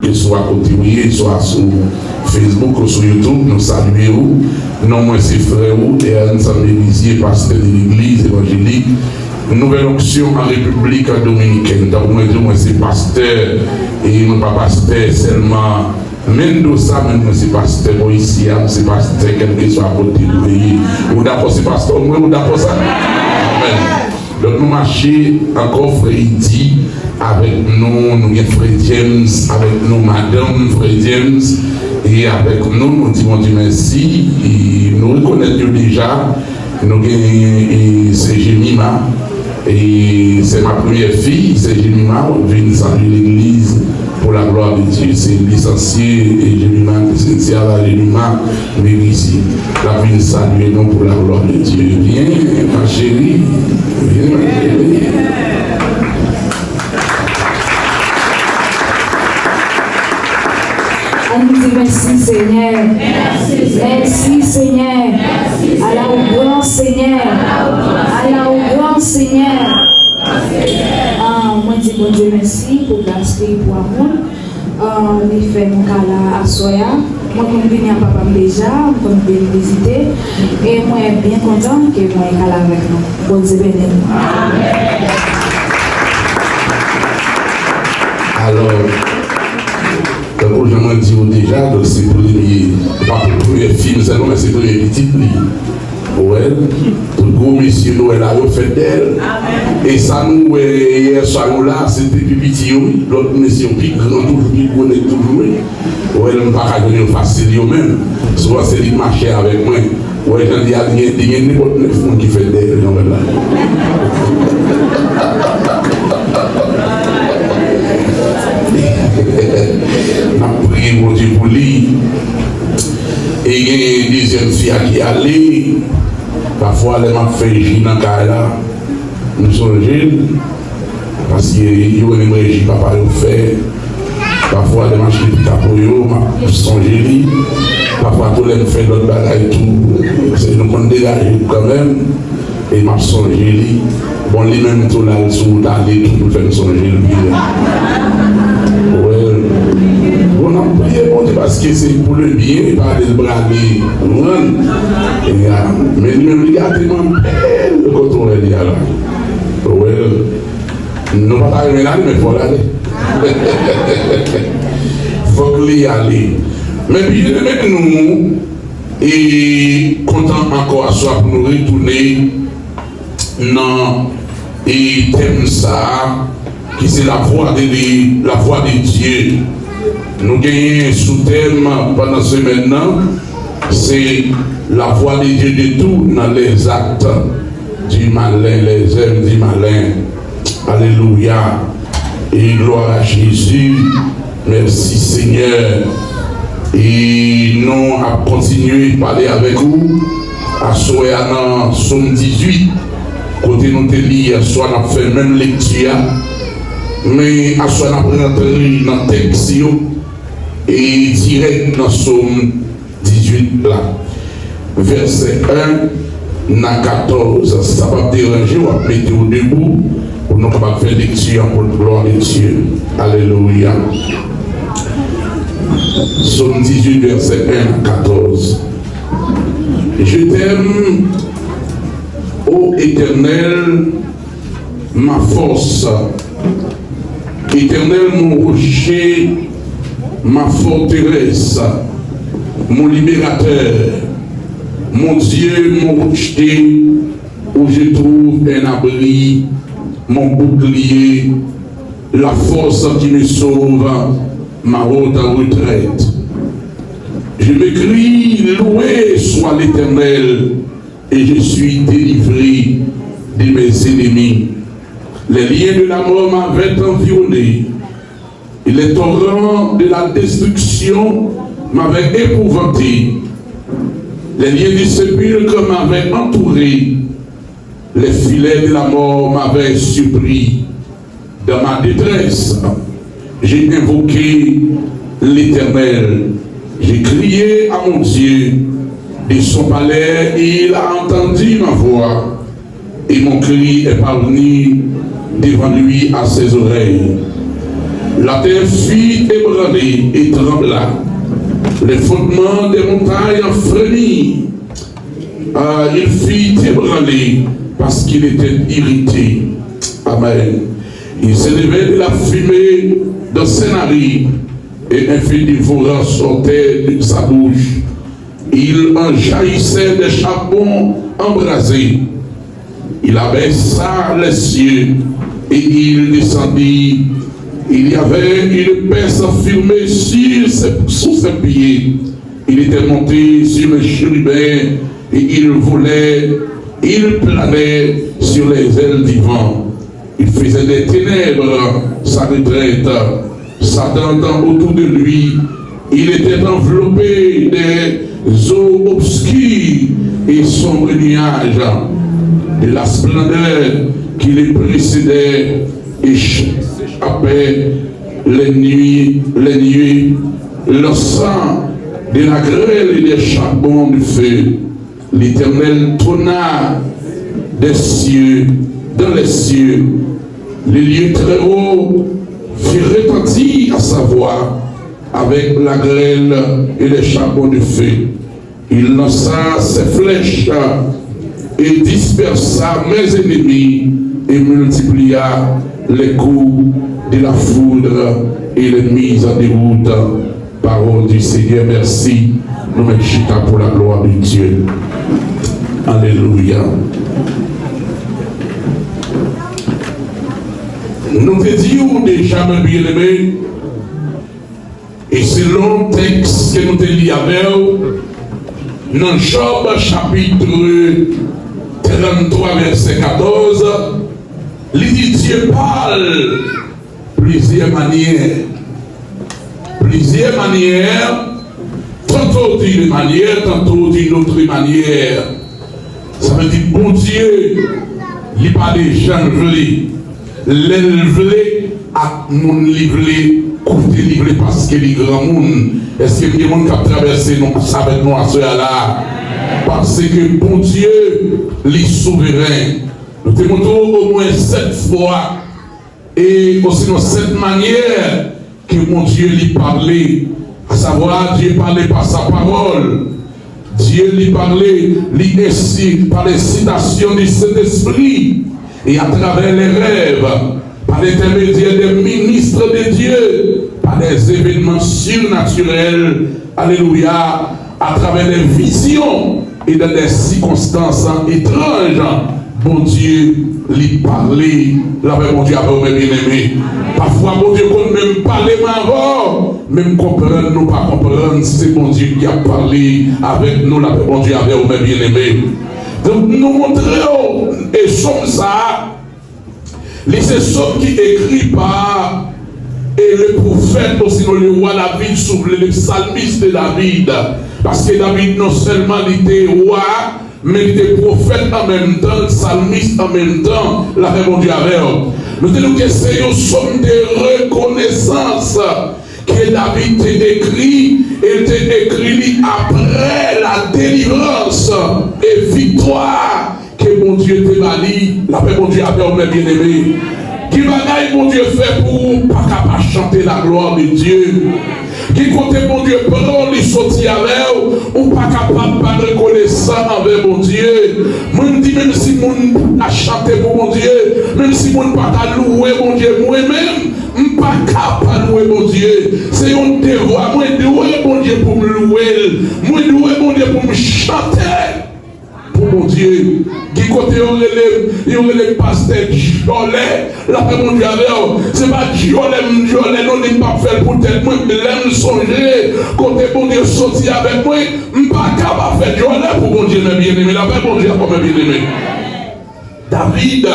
que soit côté, soit sur Facebook ou sur YouTube, nous saluons. Non, moi c'est frère et ensemble d'église, pasteur de l'église évangélique. Nouvelle option en République dominicaine. Donc, moi c'est pasteur et non pas pasteur seulement. Même de ça, même c'est pasteur ici, c'est pasteur quel que soit à côté du pays. Ou d'accord, c'est pasteur, moi, ou d'accord ça? Amen. Donc, nous marchons encore Freddy avec nous, nous avons Fred James, avec nous, Madame Fred James, et avec nous, nous disons merci, et nous reconnaissons déjà, nous avons c'est Jemima, et c'est ma première fille, c'est Jemima, on vient saluer l'église pour la gloire de Dieu, c'est licencié, et Jemima, c'est la Jemima, mais ici, la vie saluer nous pour la gloire de Dieu. Viens, ma chérie, viens, ma chérie. On nous dit merci Seigneur. Merci Seigneur. Allah au grand Seigneur. Allah au grand Seigneur. Moi je dis bon Dieu merci pour grâce et pour amour. Il fait mon cas là à Soya. Moi je viens à papa déjà, je viens visiter. Et moi je suis bien content que moi je sois là avec nous. Bon Dieu béni. Alors, comme je m'en dis déjà, c'est pour les premiers films, c'est pour les petites livres. Ouais, tout le gros monsieur Noël a fait d'elle. Et ça, nous, hier soir, là, c'était plus petit, l'autre monsieur, plus grand, toujours plus gros, toujours. Ouais, on ne peut pas venir facile même. Souvent, c'est lui qui marche avec moi. Ouais, j'en dis, il y a n'importe quel qui fait d'elle. On a prié pour Dieu pour lui. Et il y a une deuxième fille qui est allée. Parfois, elle m'a fait gîte dans le cas là. Nous sommes jeunes. Parce qu'il y a une régie, papa l'a fait. Parfois, elle m'a acheté du capoyo, m'a songé. Parfois, tout le monde fait d'autres bagages et tout. C'est nous qu'on dégage quand même. Et m'a songé. Bon, lui-même, tout là, il sous d'aller tout pour faire songer. On a prié pour Dieu parce que c'est pour le bien et pas de brader. Mais lui-même, regardez, le coton est là. Nous ne pouvons pas arriver là, mais il faut aller. Il faut qu'il y aille. Mais puis, nous, et content encore à soi pour nous retourner dans le thème ça, qui c'est la voix de Dieu. Nous gagnons sous-thème pendant ce maintenant, c'est la voix de Dieu de tout dans les actes du malin, les œuvres du malin. Alléluia. Et gloire à Jésus. Merci Seigneur. Et nous allons continuer à parler avec vous à Soyana Somme 18. Côté nous te lire, soit nous avons fait même lecture. Mais à soit nous avons rentré dans le texte et direct dans Somme 18 là. Verset 1 à 14. Ça va me déranger, on va mettre au debout pour nous faire lecture pour la gloire de Dieu. Alléluia. Somme 18, verset 1 à 14. Je t'aime, ô Éternel, ma force. Éternel, mon rocher, ma forteresse, mon libérateur, mon Dieu, mon rocher, où je trouve un abri, mon bouclier, la force qui me sauve, ma haute retraite. Je m'écris, loué soit l'Éternel, et je suis délivré de mes ennemis. Les liens de la mort m'avaient environné, et les torrents de la destruction m'avaient épouvanté. Les liens du sépulcre m'avaient entouré, les filets de la mort m'avaient surpris. Dans ma détresse, j'ai invoqué l'Éternel. J'ai crié à mon Dieu de son palais et il a entendu ma voix. Et mon cri est parvenu devant lui à ses oreilles. La terre fut ébranlée et trembla. Les fondements des montagnes frémit. Il fut ébranlé parce qu'il était irrité. Amen. Il s'élevait de la fumée de ses narines et un feu dévorant sortait de sa bouche. Il en jaillissait des charbons embrasés. Il abaissa les cieux et il descendit. Il y avait une pince firmée sous ses pieds. Il était monté sur le chérubin et il volait, il planait sur les ailes du vent. Il faisait des ténèbres sa retraite. Satan autour de lui. Il était enveloppé des eaux obscures et sombres nuages. De la splendeur qui les précédait et s'échappait les nuits, le sang de la grêle et des charbons du feu. L'Éternel trôna des cieux, dans les cieux. Les lieux très hauts firent retentir à sa voix avec la grêle et les charbons du feu. Il lança ses flèches et dispersa mes ennemis et multiplia les coups de la foudre et les mises en déroute. Parole du Seigneur, merci. Nous mettons pour la gloire de Dieu. Alléluia. Nous te disons déjà, mes bien-aimés, et c'est long texte que nous te lisons avec dans Job chapitre 33, verset 14, il dit Dieu parle plusieurs manières. Plusieurs manières, tantôt d'une manière, tantôt d'une autre manière. Ça veut dire, bon Dieu, il n'y a pas de gens vlés. L'élevé à mon livré, coûter livré parce que les grands monde. Est-ce que les gens qui ont traversé nous savent avec nous à ce là? Parce que bon Dieu, les souverains, nous te montrons au moins 7 fois et aussi dans cette manière que mon Dieu lui parlait, à savoir Dieu parlait par sa parole. Dieu lui parlait, lui incite par les citations du Saint-Esprit et à travers les rêves, par l'intermédiaire des ministres de Dieu, par des événements surnaturels, alléluia, à travers des visions et dans des circonstances étranges. Bon Dieu lui parlait, mon Dieu avait bien aimé. Parfois, bon Dieu, qu'on même parler avant, même comprendre, nous pas comprendre, c'est bon Dieu qui a parlé avec nous, bon Dieu avait bien aimé. Donc, nous montrons, et sommes ça, c'est somme qui écrit par et le prophète aussi, le roi David, sur le psalmiste de David. Parce que David non seulement il était roi, mais il était prophète en même temps, psalmiste en même temps, la répondu avec. Nous disons que c'est une somme de reconnaissance que David t'a écrit, et t'a écrit après la délivrance et victoire que mon Dieu t'a bali, la paix mon Dieu avec mes bien-aimés. Qui bagaille mon Dieu fait pour pas capable chanter la gloire de Dieu. Qui compte mon Dieu prend les sortir avec ou pas capable de reconnaissant envers mon Dieu. Moi dit même si mon a chanté pour mon Dieu, même si mon pas louer mon Dieu moi-même, pas capable de louer mon Dieu. C'est un devoir moi louer mon Dieu pour me louer. Moi louer mon Dieu pour me chanter. Pour mon Dieu, qui côté on relève pasteur Jolet, la paix mon Dieu avec, c'est pas Jolet, non, n'est pas fait pour tête, moi, l'aime songer, côté mon Dieu sorti avec moi, pas capable de faire Jolet pour mon Dieu, mes bien-aimés, la paix mon Dieu pour mes bien-aimés. David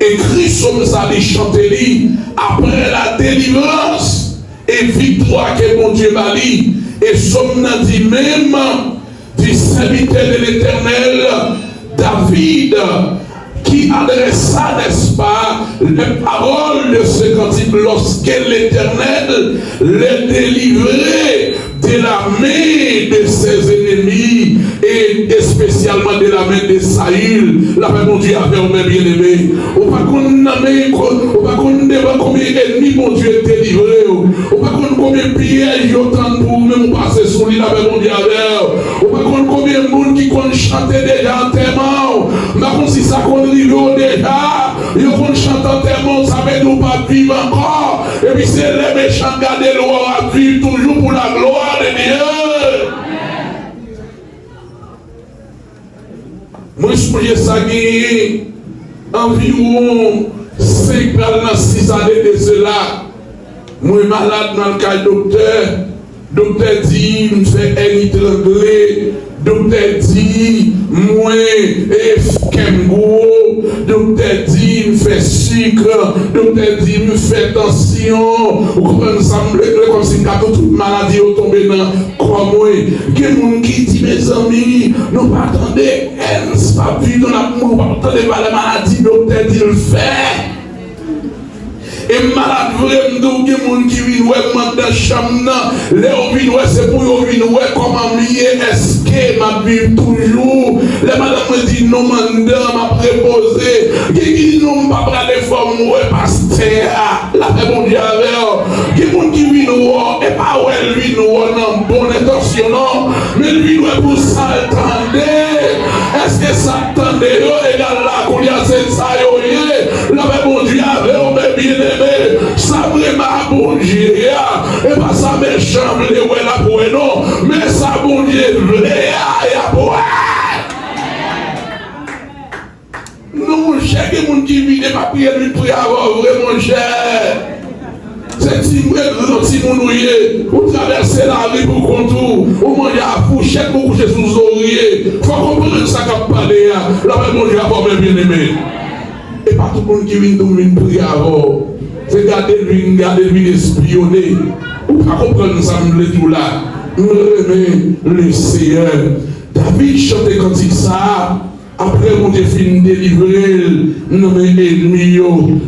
écrit comme ça, les chanter après la délivrance et victoire que mon Dieu m'a dit, et somme n'a dit même, du serviteur de l'Éternel, David, qui adressa, n'est-ce pas, les paroles de ce cantique lorsque l'Éternel les délivrait de la main de ses ennemis et spécialement de la main de Saül. La paix mon Dieu avait mes bien-aimés. On va condamner devant combien d'ennemis mon Dieu est délivré. Ou pas combien de pièges ils entendent pour même passer sur l'île avec mon Dieu. Ou pas combien de monde qui compte chanter déjà en tellement. Mais comme si ça qu'on arrive déjà, ils comptent chanter en tellement, ça veut nous pas vivre encore. Et puis c'est les méchants garder l'eau à vivre toujours pour la gloire de Dieu. Moi, je pense ça gagné environ 5 à 6 années de cela. Moi, malade dans le cas du docteur. Docteur dit, je me fais un étranglé. Docteur dit, moi, Kemgo. Docteur dit, me fait sucre. Docteur dit, me fait tension. Vous comprenez, ça me semble comme si toute maladie est tombée dans le corps. Il y a des gens qui disent, mes amis, nous pas attendre, c'est pas vu dans l'amour, pas attendre la maladie. Docteur dit, le fait. Et malade vraiment, il y a des gens qui viennent dans la chambre. Les gens c'est pour eux comment est-ce que ma vie toujours. Les madame me dit non, madame m'a préposé. Il y a qui dit non, pas prendre les formes, pasteur. La paix bon Dieu avec. Il y a des gens qui viennent et pas lui nous en bonne intention, non. Mais lui nous pour s'attendre. Est-ce que s'attendait égal là qu'on y a cette ça la paix bon Dieu avec, bien aimé. Ça vraiment bon Dieu. Et pas ça méchant, les ouais là pour non. Mais ça bon Dieu, non, cher, que mon qui vit, pas prier lui pour avoir vraiment cher. C'est si mon ouïe, vous traversez la rue pour contour, au moment à fourchette pour coucher sous les oreillers. Il faut comprendre ça qu'a parlé, là, mon Dieu, avoir bien aimé. Et pas tout le monde qui vient nous prier avant. C'est garder lui espionner. Ou pas comprendre ça, tout là. Nous remet le Seigneur. David chantait quand il ça. Après, on a fini de délivrer nos ennemis. Il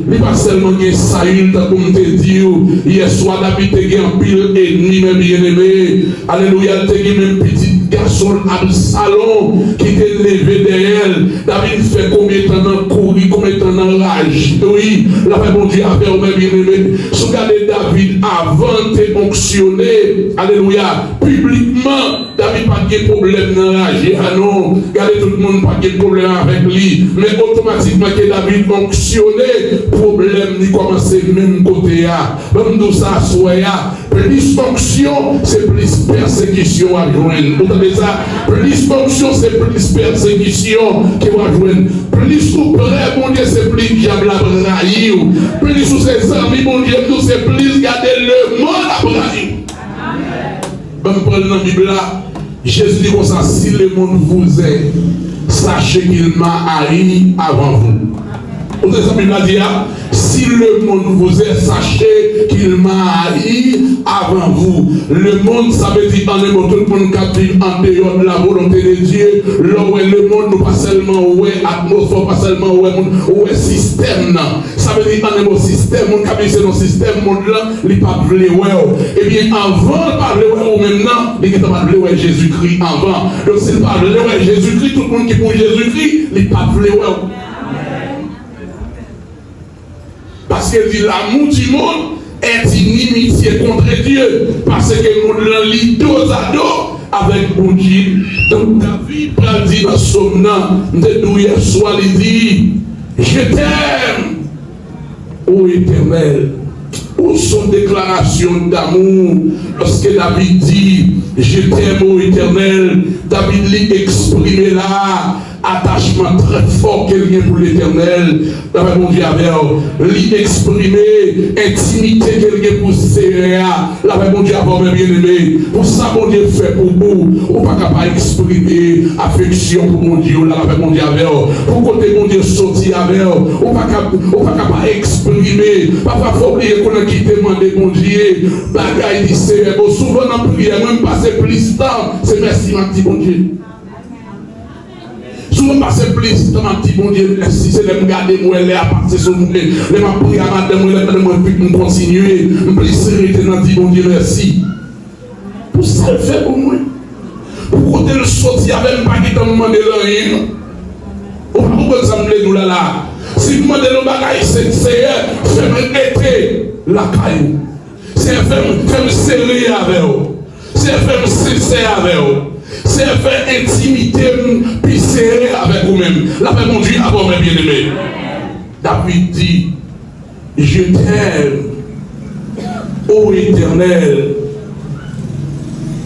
n'est pas seulement que Saül, comme te dit, hier soir, David a eu un pile ennemi, mes bien-aimés. Alléluia, il a eu même petit garçon Absalom qui était levé derrière. David fait combien de temps dans courir, combien de temps dans rage. Oui, la paix bon Dieu a fait, mes bien-aimés. Si vous regardez David avant de fonctionner, alléluia, publiquement, David n'a pas de problème dans la rage. Ah non, regardez tout le monde pas de problème avec lui. Mais automatiquement que David fonctionnait, problème n'y commençait même côté. Même tout ça, soya. Plus fonction, c'est plus persécution à joindre. Vous savez ça? Plus fonction, c'est plus persécution qui va joindre. Plus vous prêt, mon Dieu, c'est plus diable à brahir. Plus vous ses amis, mon Dieu, c'est plus garder le monde à brahir. Même prendre dans la Bible là, Jésus dit comme ça, si le monde vous aide, sachez qu'il m'a haï avant vous. Vous savez ça, la Bible a dit, si le monde vous aide, sachez qu'il m'a haï avant vous. Le monde, ça veut dire en tout le monde qui vit en dehors de la volonté de Dieu. Là où le monde, pas seulement où est atmosphère, pas seulement où est système. Ça veut dire en un système, mon qui vit dans le système, monde là, il n'est pas voulu. Eh bien, avant de parler ou maintenant, il n'est pas voulu Jésus-Christ avant. Donc, s'il parle de Jésus-Christ, tout le monde qui pour Jésus-Christ, il n'est pas voulu. Parce que dit l'amour du monde est inimitié contre Dieu. Parce que le monde lit dos à dos avec bon Dieu. Donc David dit dans son nom, de hier soir, il dit, je t'aime, ô Éternel. Pour son déclaration d'amour, lorsque David dit, je t'aime, ô Éternel, David lui exprimé là. Attachement très fort qu'il y a pour l'éternel. D'après mon Dieu, lui exprimer intimité qu'il y a pour Seigneur. D'après mon Dieu, bien aimé. Pour ça, mon Dieu fait pour vous. On ne peut pas exprimer affection pour mon Dieu. D'après mon Dieu, pour côté mon Dieu sorti avec. On ne peut pas exprimer. Parfois, il faut oublier qu'on a quitté mon Dieu. Bagaille dit Seigneur. Souvent, dans la prière, même passer plus de temps, c'est merci, mon petit bon Dieu. Souvent passer plus de temps, mon petit bon Dieu, si c'est de me garder, moi, les à partir sur nous, les m'a prié à madame, moi, puis nous continuer, me plaisir dans le petit bon Dieu, merci. Pour ça, le fait pour moi. Pour côté le sortir, avec pas qui t'a demandé rien. On va pas nous là. Si vous demandez le bagage, c'est faire été la caillou. C'est faire serrer avec vous. C'est faire cesser avec vous. C'est faire intimité puis serrer avec vous-même. La paix mon Dieu avant mes bien-aimés. David dit, je t'aime, ô Éternel,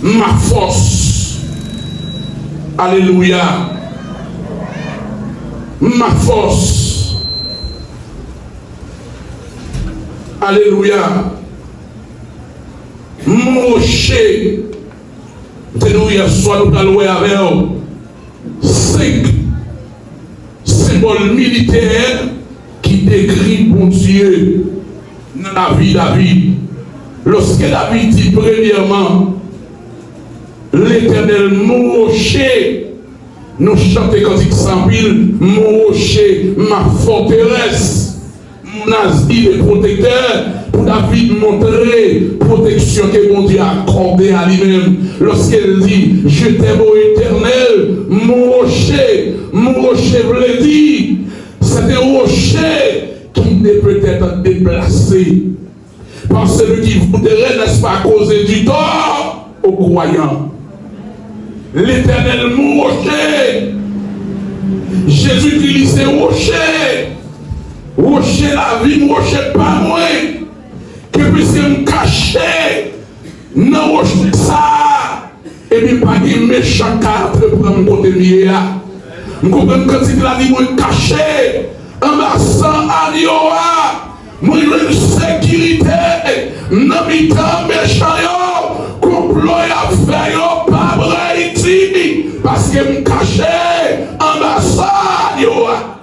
ma force. Alléluia. Ma force. Alléluia. Mon rocher. Nous, hier soir, nous allons avec 5 symboles militaires qui décrivent bon Dieu dans la vie de David. Lorsque David dit premièrement, l'Éternel, mon rocher, nous chantons quand il s'empile, mon rocher, ma forteresse, mon asile de protecteur, pour David montrer protection que mon Dieu a accordée à lui-même. Lorsqu'elle dit, je t'aime au Éternel, mon rocher veut dire, c'est un rocher qui ne peut être déplacé par celui qui voudrait, n'est-ce pas, causer du tort aux croyants. L'Éternel, mon rocher, Jésus utilise ce rocher, rocher la vie, rocher pas moi, que puisse me cacher, non rocher ça, et puis pas de méchant carte pour me côté mieux. Je comprends quand il a dit, moi caché, en bas sans alioa, moi une sécurité, non mi-temps méchant, complot à faire, pas vrai ici, parce que me caché, en bas sans alioa.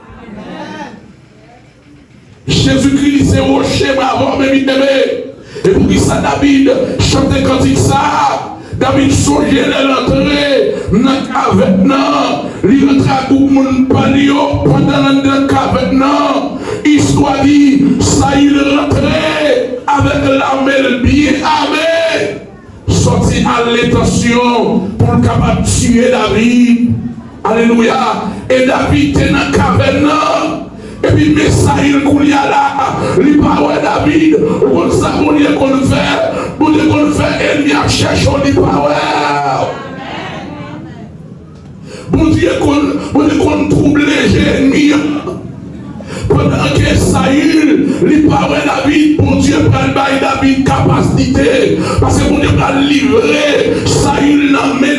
Jésus-Christ c'est rocher, mais avant mes bien-aimés. Et pour qui ça David chantait quand il ça, David songeait l'entrée dans la caverne, il rentre à tout le monde palio pendant la caverne, histoire dit, ça il rentrait avec l'armée bien armée, sorti à l'intention pour le capable de tuer David. Alléluia. Et David était dans la caverne. Et puis, mais ça, il couille là, il parle David, on ça, on dit qu'on fait, ennemi à chercher, on dit pas, bon Dieu, qu'on trouble les ennemis. Pendant que Saül, il parle David, bon Dieu, prend David capacité, parce que bon Dieu va livrer Saül dans mais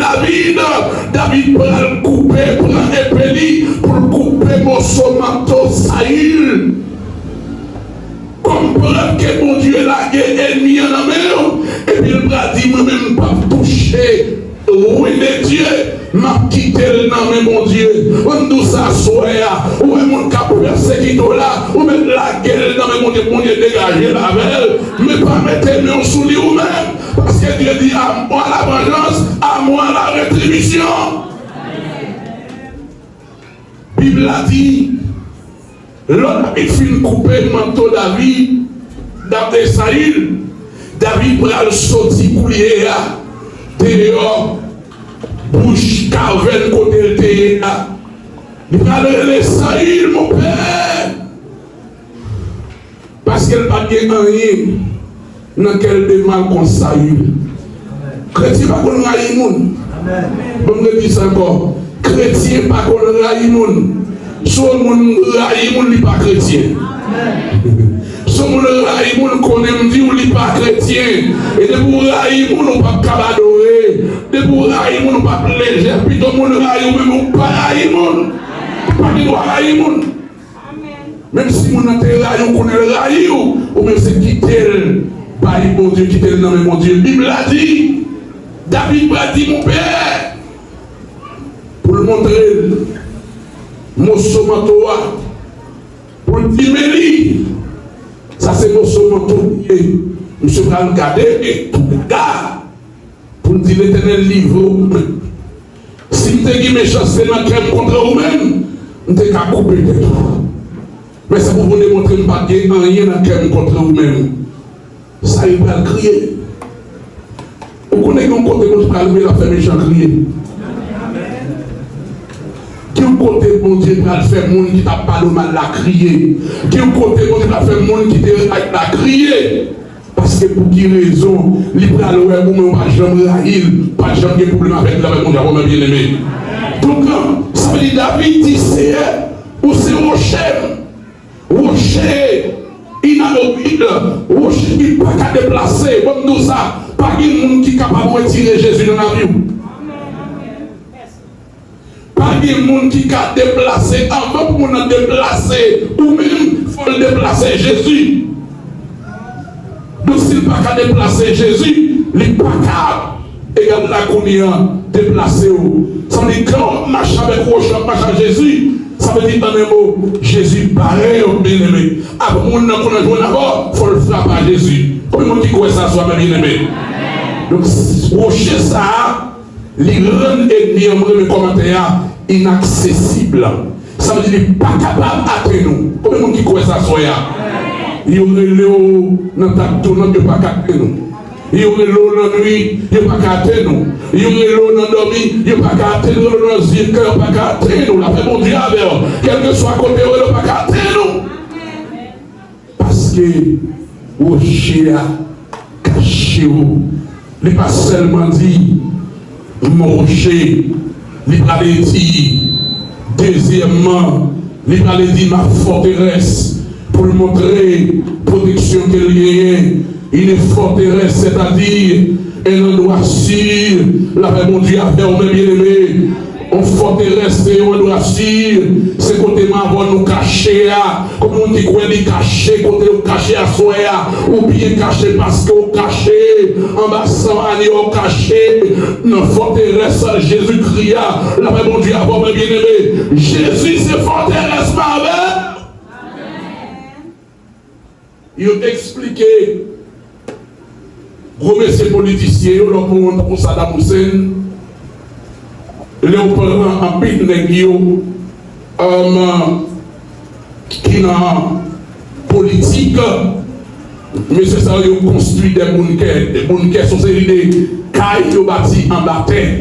David prend le couper, prend épée pour couper mon manteau Saül. Comme preuve que mon Dieu l'a ennemi en la main, et puis il va dire, moi-même pas toucher. Oui, mais Dieu m'a quitté le nom, mais mon Dieu, on nous s'assoit, ou est mon cap persécuté là, ou mettre la gueule dans mon Dieu, dégagez la belle, mais pas mettre mes sous lui ou même, parce que Dieu dit à moi la vengeance, à moi la rétribution. La Bible a dit, l'homme a fait couper le manteau David, d'après Saül, David prend le sorti coulier dehors, bouche, caverne, côté le théâtre. Il va le Saül, mon père. Parce qu'elle n'a pas bien rien dans quel démal qu'on Saül. Chrétien pas qu'on raille moun. Bon, je dis ça encore. Chrétien pas qu'on raille moun. Soit moun raille moun, il n'est pas chrétien. Soit moun raille moun qu'on aime dire, il n'est pas chrétien. Et de pour raille moun, on pas cabadorer. De pour raille moun, on pas léger. Puis tout le monde raille moun, on pas raille moun. Pas de droit raille moun. Même si mon intérêt, on connaît le rail, ou même c'est quitter le bail, mon Dieu, quitter le nom, mon Dieu. La Bible a dit, David a dit, mon père, pour le montrer, mon somatoa, pour le dire, ça c'est mon somatoa, monsieur va le garder, et tout le gars, pour le dire l'éternel livre, si vous avez méchant, c'est dans quel contre vous-même, vous avez qu'à couper de tout. Mais c'est pour vous démontrer que pas rien dans quel contre vous-même. Ça, il va crier. Vous connaissez qu'on côté où je parle, mais la fait méchant crier. Qui au côté bon Dieu va faire monde qui t'a pas de mal la crier. Qui au côté bon Dieu va faire monde qui t'a la crier. Parce que pour qui raison, les bras de l'ouest, vous ne pas jamais raïl, pas jamais de problème avec la mon Dieu, bien aimé. Donc, ça veut dire David dit c'est ou c'est rocher inamovible, rocher qui ne peut pas déplacer, comme nous ça, pas de monde qui est capable de retirer Jésus dans la vie. Pas de monde qui a déplacé, avant pour nous déplacer, ou même il faut le déplacer Jésus. Donc s'il n'a pas déplacer Jésus, il n'est pas capable, et la combien déplacer. Ça veut dire quand on marche avec roche, on marche avec Jésus, ça veut dire dans les mots, Jésus paraît au bien-aimé. Après, on a joué d'abord, il faut le frapper à Jésus. Comment on dit que ça soit bien-aimé? Donc, rocher ça, les grands ennemis, en vrai, commentaires, inaccessible. Ça veut dire qu'il n'est pas capable d'atteindre nous. Comment on dit que ça soit? Il y aurait l'eau dans ta tournante, il n'y a pas qu'à nous. Il y aurait l'eau dans la nuit, il n'y a pas qu'à nous. Il y aurait l'eau dans la dormir, il n'y a pas qu'à nous. L'eau dans le cœur, il n'y a pas qu'à nous. La paix mon Dieu avec eux. Quel que soit côté, il n'y a pas qu'à nous. Parce que rocher a caché. Il n'est pas seulement dit mon rocher. Il va dire deuxièmement, il va dire ma forteresse. Pour lui montrer protection qu'elle y a, une forteresse, c'est-à-dire un endroit sûr, la paix mon Dieu a fait au même bien-aimé. On forteresse et on doit sûr, c'est côté ma nous cacher, comme on dit qu'on est caché, côté on caché à soi, ou bien caché parce qu'on caché, en bas sans année on caché, dans forteresse Jésus-Christ, la paix mon Dieu a fait au même bien-aimé. Jésus c'est forteresse ma mère. Il a expliqué, remercier les politiciens, pour Saddam Hussein, les opérants en pile négio, qui dans politique, mais c'est ça, ils ont construit des bunkers sont des cailles qu'ils ont bâtis en bataille.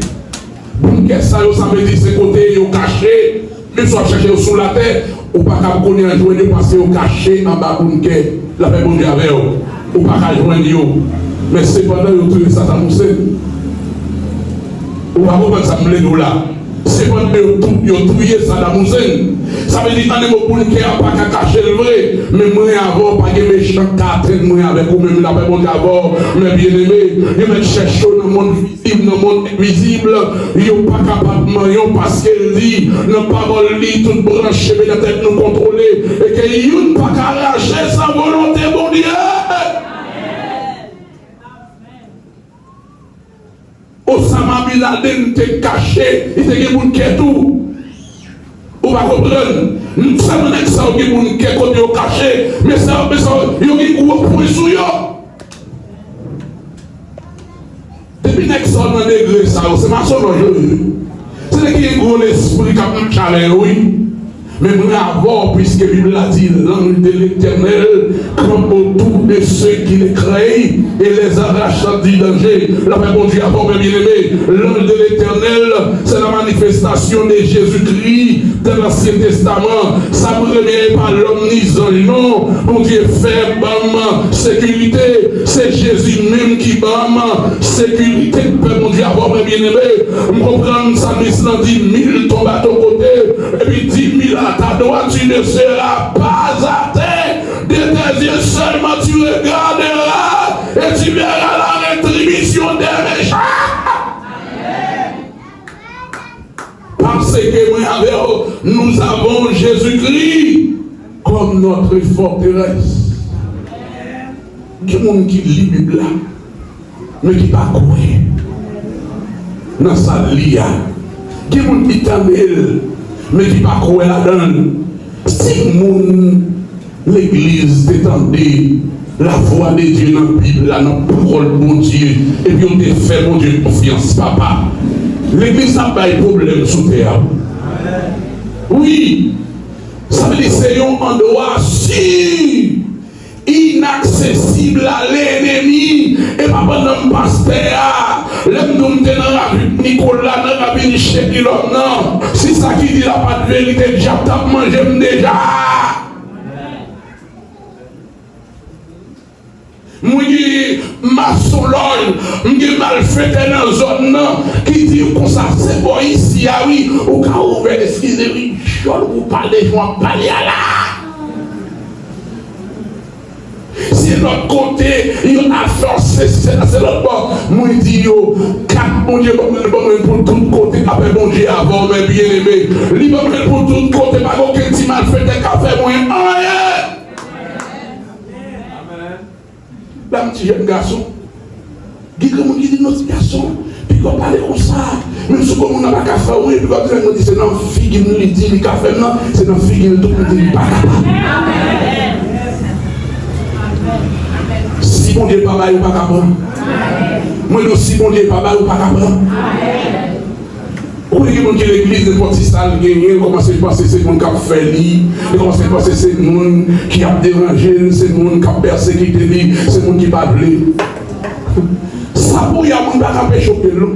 Bunkers, ça veut dire c'est côté, ils ont caché, mais soit chercher sous la terre, ou pas qu'à connaître un journée parce qu'ils ont caché en bas bunker. La paix bon Dieu avec eux, ou pas qu'à joindre. Mais cependant, ils ont trouvé Saddam Hussein. Ou pas comment ça me l'est là. Cependant, ils ont trouvé Saddam Hussein. Ça veut dire que les gens pas qu'à cacher le vrai. Mais moi, avant, pas de méchants qui moi avec vous, même la paix bon Dieu avant, mes bien-aimés. Ils me cherchent dans le monde visible, dans le monde invisible. Ils sont pas capables de manger parce qu'elle dit, nos paroles lisent, toutes branchées, mais la tête nous contrôler. Et qu'ils ne sont pas qu'à arracher sa volonté, mon Dieu. Osama Bin Laden était caché, il était quelqu'un qui est tout. Vous va comprendre. Nous savons que ça a été caché, mais ça a été gros point sur eux. Depuis que ça a été degré, c'est ma soeur. C'est qu'il y a un gros esprit qui a un chalet, oui. Mais nous avons, puisque la Bible a dit, l'ange de l'Éternel campe autour de ceux qui les créent et les arrache du danger. La paix bon Dieu, avant bien aimé, l'ange de l'Éternel, c'est la manifestation de Jésus-Christ dans l'Ancien Testament. Ça ne revient pas l'homme ni l'ange, non. Mon Dieu fait bam sécurité. C'est Jésus même qui bam sécurité. Mon Dieu, avant bien aimé, on comprend ça, mais cela dit 1000 tombent à ton côté, et puis 10 000 à ta droite, tu ne seras pas à terre. De tes yeux seulement tu regarderas et tu verras la rétribution des méchants. Parce que moi, nous avons Jésus-Christ comme notre forteresse. Il y a des gens qui lit la Bible, mais qui ne pas croire dans sa lia. Il y a des gens qui t'amènent, mais qui ne pas croire là-dedans. Si l'église t'étendait la voix de Dieu dans la Bible, dans la parole de mon Dieu, et puis on te fait mon Dieu confiance, papa. L'église n'a pas de problème sous terre. Oui, ça veut dire que c'est un endroit sûr, inaccessible à l'ennemi, et pas pendant le pasteur, L'homme nous dans la rue, Nicolas, dans la vie, chez l'homme, non. Si ça qui dit la pas de vérité, déjà, t'as mangé déjà. Moi, maçon l'ol, mal fait dans la zone, qui dit comme ça, c'est bon ici, ah oui, au cas où, excusez-moi, vous parlez, je vais parler à là. C'est l'autre côté, il y a une affaire, c'est l'autre bord. Moi, je dis, quatre bon Dieu, pour tout côté, après bon Dieu, avant, mais bien aimé. Libre pour tout côté, pas aucun petit mal fait, des cafés, moi, rien. Là, un petit jeune garçon, qui dit notre garçon, puis qu'on parle comme ça, même si on n'a pas qu'à faire, oui, puis qu'on dit c'est dans fille qui nous dit, les cafés, non, c'est dans fille qui nous dit, pas capable. Si bon Dieu pas mal ou pas capable. Moi, non, si bon Dieu pas mal ou pas capable. Oui, qui est l'église de Portistal, il commence à penser que c'est le monde qui a fait lui, il commence à penser que c'est le monde qui a dérangé, c'est le monde qui a persécuté lui, c'est le monde qui n'a pas voulu. Ça pour y avoir un monde qui a fait choquer nous.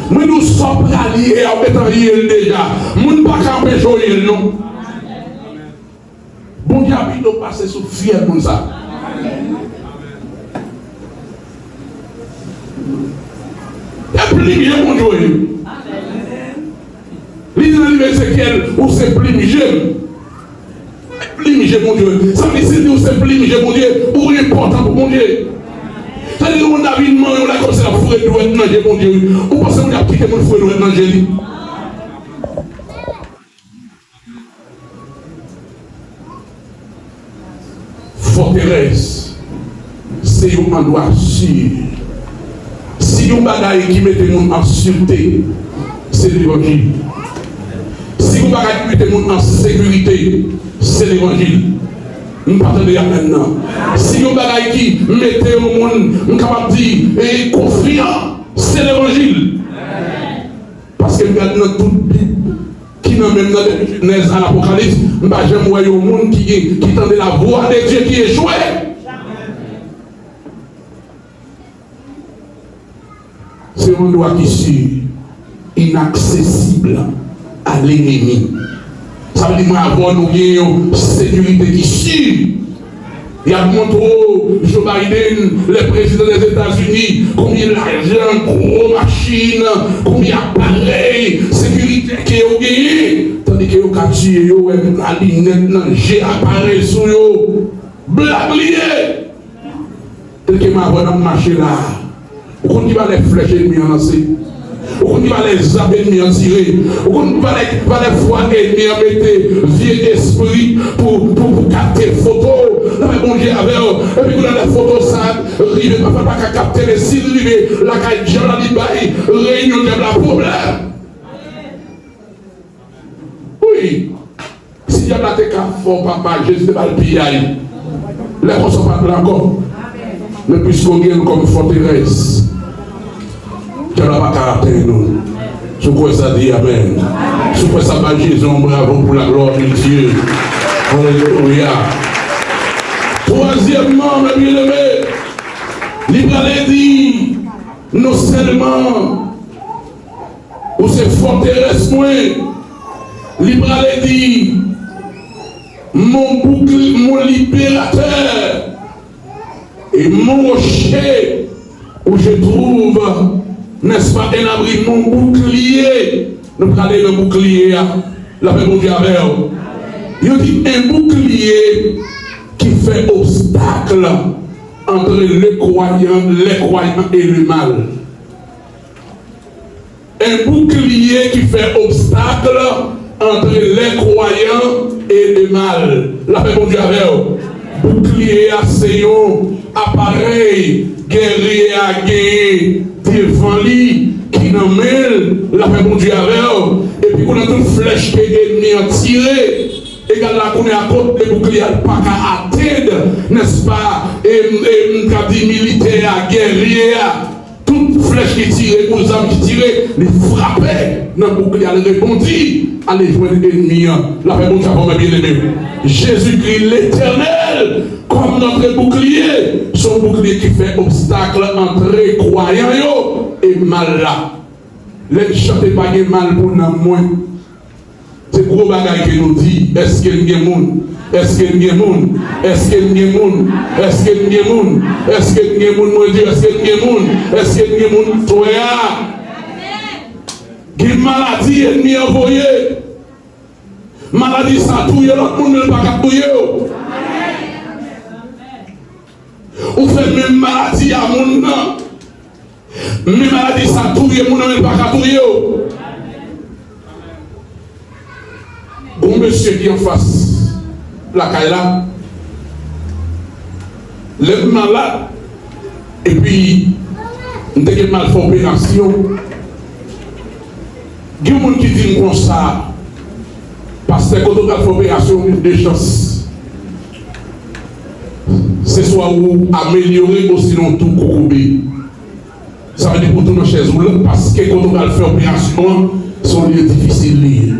Moi, nous sommes alliés à mettre en déjà. Nous ne pouvons pas empêcher nous. Bon Dieu, nous passer sous fier comme ça. Plié, mon Dieu. L'idée de l'Ézéchiel, où c'est plié. Plié, mon Dieu. Ça veut dire où c'est plié, mon Dieu. Pour important pour mon Dieu. Ça veut dire qu'on a vu une main, on a comme ça, la forêt doit être dans mon Dieu. Ou pensez qu'on a quitté mon forêt doit être dans Jésus. Forteresse, c'est un endroit sûr. Si vous avez qui met les gens en sûreté, c'est l'évangile. Si vous avez qui met les gens en sécurité, c'est l'évangile. Nous partons de maintenant. Si vous avez qui mettez au monde, nous capable de dire, et confiant, c'est l'évangile. Parce que nous regardons toute Bible, qui n'a même dans la Genèse à l'Apocalypse, j'aime voir au monde qui tendait la voix de Dieu qui échouait. C'est un endroit qui est inaccessible à l'ennemi. Ça veut dire qu'il y a une sécurité qui suit. Il y a montré Joe Biden, le président des États-Unis, combien d'argent, gros machines, combien d'appareils, sécurité qui est gagné. Tandis que vous avez tué, vous avez la lunette, j'ai appareil sur vous. Blablier. Tel que ma voix dans le marché là. Vous ne va les flèches ennemies en lancer. Vous ne va les arbres ennemis en tirer. Vous ne va les voix ennemis en mettre vieux esprit pour capter les photos. Là, mais bon Dieu avec eux. Et puis vous avez les photos, ça arrive, pas qu'à capter les cils, la caille, j'en ai dit, réunion de la problème. Oui. Si il y a la tête fort, papa, Jésus ne va le piller. Les gens ne sont pas là encore. Mais puisqu'on gagne comme forteresse, tu n'as pas caractère, nous. Je crois que ça dit Amen. Je crois que ça va Jésus, bravo pour la gloire de Dieu. Alléluia. Troisièmement, mes bien-aimés, l'Ibre dit, non seulement, où c'est forteresse, moi, l'Ibre dit, mon bouclier, mon libérateur, et mon rocher, où je trouve, n'est-ce pas, un abri, mon bouclier. Nous allons aller le bouclier, la paix mon Dieu avec vous. Il dit un bouclier qui fait obstacle entre les croyants et le mal. Un bouclier qui fait obstacle entre les croyants et le mal. La paix mon Dieu avec vous. Bouclier à Séon, appareil, guerrier à gagner, devant lui, qui n'en mêle, la paix mon Dieu avec eux. Et puis, on a toute flèche qui est ennemi tirée. Et quand là, on est à côté des boucliers, pas qu'à atteindre, n'est-ce pas? Et on dit militaire, guerrier, toute flèche qui tire, aux âmes qui tirent, les frapper, dans le bouclier, les répondit. allez jouer l'ennemi, la paix, mon Dieu, bien aimé. Jésus-Christ, l'éternel, comme notre bouclier, son bouclier qui fait obstacle entre les croyants et mal là. Les chanter pas de mal pour nous moins. C'est gros bagage qui nous dit, est-ce qu'il y a des gens? Est-ce qu'il y a des gens? Est-ce qu'il y a des gens? Est-ce qu'il y a des gens? Est-ce qu'il y a des gens? Mon Dieu, est-ce qu'il y a des gens? Est-ce qu'il y a des gens? Toi, qui maladie ennemi envoyé. Maladie ça touille, l'autre monde ne pas capouiller. Ou fait même maladie à mon nom. Même maladie ça touille, mon nom ne pas capouiller. Bon monsieur qui en face, la caille là, le malade, et puis, on a mal fait opération. Il y a des gens qui disent comme ça, parce que quand on a fait opération, il y a des chances. C'est soit ou améliorer ou sinon tout couper. Ça veut dire pour tout le chaise roulante, parce que quand on a fait opération, sont liés difficiles.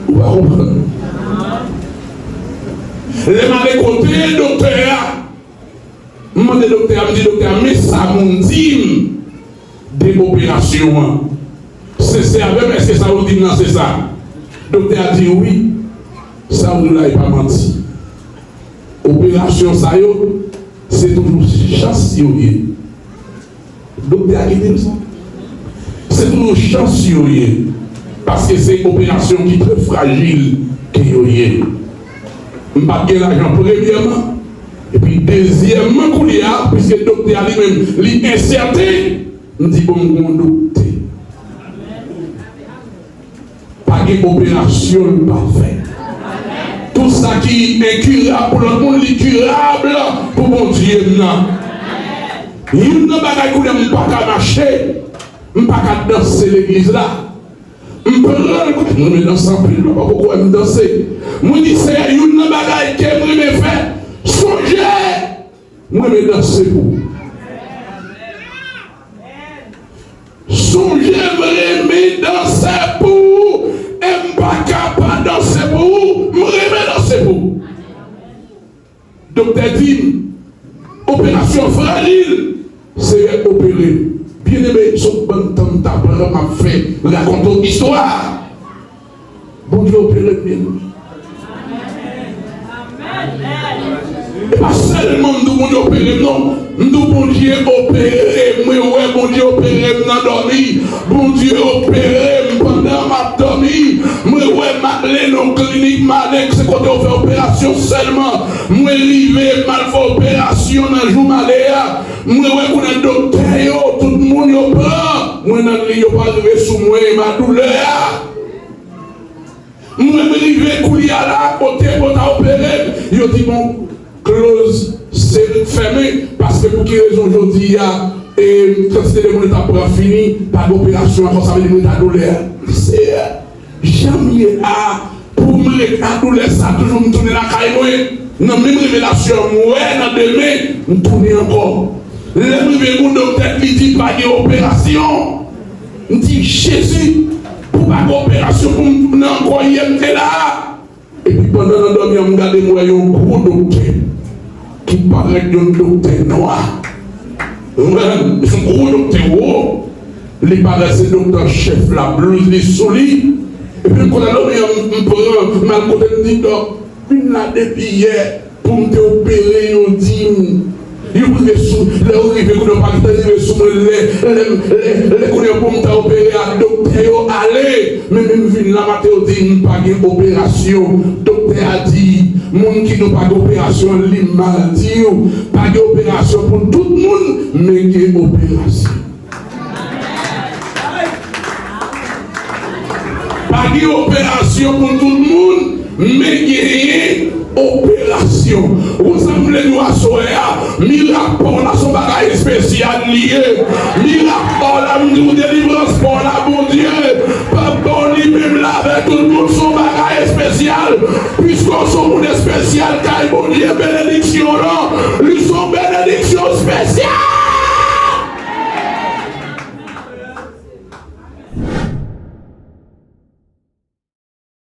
Vous comprenez? Les malais côté, docteur, me dit docteur, mais ça me dit des opérations. C'est avec, est-ce que ça vous dit non, c'est ça? Docteur a dit oui, ça vous l'a pas menti. Opération ça c'est toujours chancelier. Docteur a dit ça. C'est toujours chancelier. Parce que c'est une opération qui est très fragile qui est. Je ne pas l'argent premièrement. Et puis deuxièmement, puisque le docteur a lui-même l'incertain, je dis bon, docteur. Pas d'opération parfaite. Tout ça qui est incurable pour le monde, incurable pour mon Dieu. Il n'y a pas de marcher, il n'y a pas de danser l'église là. Je me danse en plus, je ne sais pas pourquoi je me danse. Je dis c'est une bagaille que je me fais. Songez, je me danse pour. Songez, je me danse pour. Et je ne suis pas capable de danser pour. Je me danse pour. Docteur dit, opération fragile, c'est opérer. Bien aimé, son bon temps d'apprendre à faire, raconter une histoire. Bon Dieu opéré bien. Et pas seulement nous, bon Dieu opéré, non. Nous, bon Dieu opéré, moi, ouais, bon Dieu opéré, m'en dormi. Bon Dieu opéré, pendant ma dormi. Moi, ouais, m'appelé dans la clinique, c'est quand on fait opération seulement. Moi, arrivé, mal fait opération dans le jour maléa. Moi, ouais, pour un docteur, tout le monde y prend. Moi, dans le lit, pas arrivé sous moi, ma douleur. Moi, arrivé, courir à la côté, pour t'opérer. Il dit, bon, close, c'est fermé, parce que pour quelle raison aujourd'hui, et quand c'était le monde pour fini, pas d'opération, quand ça veut dire ta douleur. C'est jamais pour me la douleur, ça toujours me tourner la caille. Dans même révélation, moi, dans demain, me tourner encore. Le mon docteur qui dit pas d'opération. Me dit Jésus, pour pas d'opération, pour me encore y être là. Et puis pendant l'endormi, on me regarde moi, un gros docteur qui paraît d'un docteur noir. Un gros docteur haut. Il paraît c'est docteur chef, la blouse, les solides. Et puis quand on me prend mal côté, me dit une là depuis hier pour me opérer, on dit. Il arrive sous les pour me opérer à docteur, allez, mais même vu la matin, dit pas d'opération. Docteur a dit, monde qui n'a pas d'opération, il mal dit, pas d'opération pour tout le monde, mais il y a une opération. Pas d'opération pour tout le monde, mais il y a une opération. Vous semblez nous assurer, miracle pour la son bagage spécial lié. Miracle pour la délivrance pour la bon Dieu. Pas bon lui-même là avec tout le monde son bagage spécial. Puisqu'on son monde spécial, car bon Dieu bénédiction là, lui son bénédiction.